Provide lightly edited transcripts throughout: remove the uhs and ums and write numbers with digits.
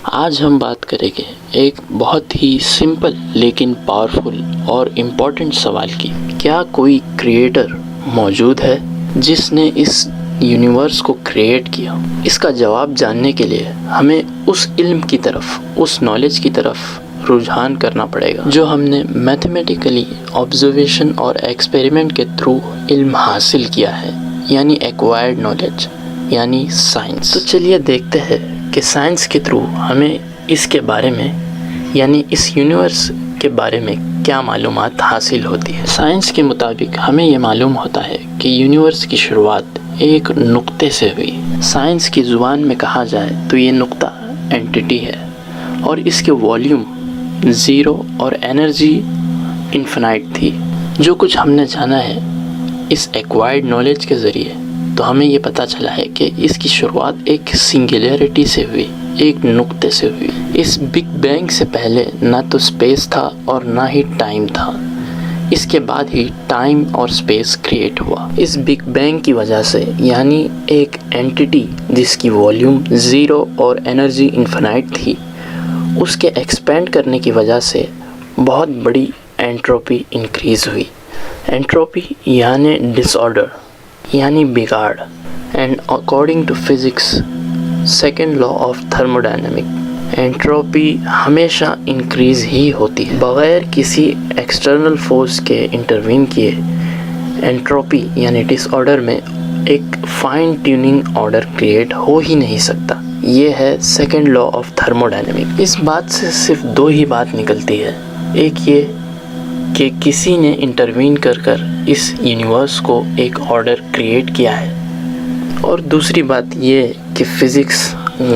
آج ہم بات کریں گے ایک بہت ہی سمپل لیکن پاورفل اور امپورٹنٹ سوال کی۔ کیا کوئی کریٹر موجود ہے جس نے اس یونیورس کو کریٹ کیا؟ اس کا جواب جاننے کے لیے ہمیں اس علم کی طرف، اس نالج کی طرف رجحان کرنا پڑے گا جو ہم نے میتھمیٹیکلی آبزرویشن اور ایکسپیریمنٹ کے تھرو علم حاصل کیا ہے، یعنی ایکوائرڈ نالج، یعنی سائنس۔ تو چلیے دیکھتے ہیں کہ سائنس کے تھرو ہمیں اس کے بارے میں، یعنی اس یونیورس کے بارے میں کیا معلومات حاصل ہوتی ہے۔ سائنس کے مطابق ہمیں یہ معلوم ہوتا ہے کہ یونیورس کی شروعات ایک نقطے سے ہوئی۔ سائنس کی زبان میں کہا جائے تو یہ نقطہ اینٹیٹی ہے اور اس کے والیوم 0 اور انرجی انفینائٹ تھی۔ جو کچھ ہم نے جانا ہے اس ایکوائرڈ نالج کے ذریعے، تو ہمیں یہ پتہ چلا ہے کہ اس کی شروعات ایک سنگولیرٹی سے ہوئی، ایک نقطے سے ہوئی۔ اس بگ بینگ سے پہلے نہ تو اسپیس تھا اور نہ ہی ٹائم تھا، اس کے بعد ہی ٹائم اور اسپیس کریٹ ہوا۔ اس بگ بینگ کی وجہ سے، یعنی ایک اینٹیٹی جس کی والیوم 0 اور انرجی انفینائٹ تھی، اس کے ایکسپینڈ کرنے کی وجہ سے بہت بڑی انٹروپی انکریز ہوئی۔ انٹروپی یعنی ڈس آرڈر، یعنی بگاڑ۔ And according to physics second law of thermodynamic, entropy ہمیشہ انکریز ہی ہوتی ہے بغیر کسی ایکسٹرنل فورس کے انٹروین کیے۔ انٹروپی یعنی ڈس آرڈر میں ایک فائن ٹیوننگ آرڈر کریٹ ہو ہی نہیں سکتا۔ یہ ہے سیکنڈ لا آف تھرموڈائنمک۔ اس بات سے صرف دو ہی بات نکلتی ہے، ایک یہ کہ کسی نے انٹروین کر اس یونیورس کو ایک آرڈر کریٹ کیا ہے، اور دوسری بات یہ کہ فزکس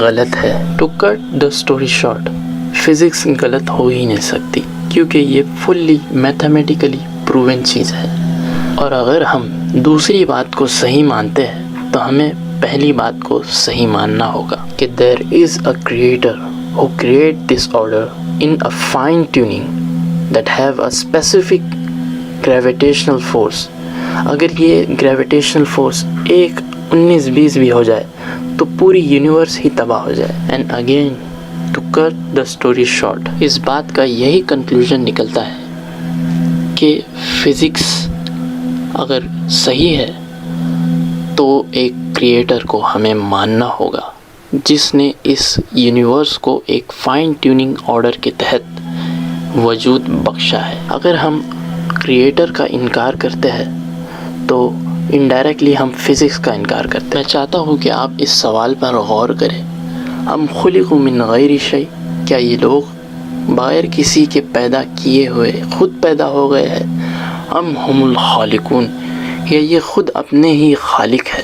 غلط ہے۔ To cut the story short, physics غلط ہو ہی نہیں سکتی کیونکہ یہ فلی میتھمیٹیکلی پروون چیز ہے، اور اگر ہم دوسری بات کو صحیح مانتے ہیں تو ہمیں پہلی بات کو صحیح ماننا ہوگا کہ there is a creator who create this order in a fine tuning that have a specific gravitational force۔ اگر یہ گریویٹیشنل فورس 19-20 بھی ہو جائے تو پوری یونیورس ہی تباہ ہو جائے۔ And again to cut the story short, اس بات کا یہی کنکلوژن نکلتا ہے کہ فزکس اگر صحیح ہے تو ایک کریٹر کو ہمیں ماننا ہوگا جس نے اس یونیورس کو ایک فائن ٹیوننگ آرڈر کے تحت وجود بخشا ہے۔ اگر ہم کریٹر کا انکار کرتے ہیں تو انڈائریکٹلی ہم فزکس کا انکار کرتے ہیں۔ میں چاہتا ہوں کہ آپ اس سوال پر غور کریں، ام خلقوا من غیر شیء، کیا یہ لوگ بغیر کسی کے پیدا کیے ہوئے خود پیدا ہو گئے ہیں؟ ام ہم الخالقون، یا یہ خود اپنے ہی خالق ہے؟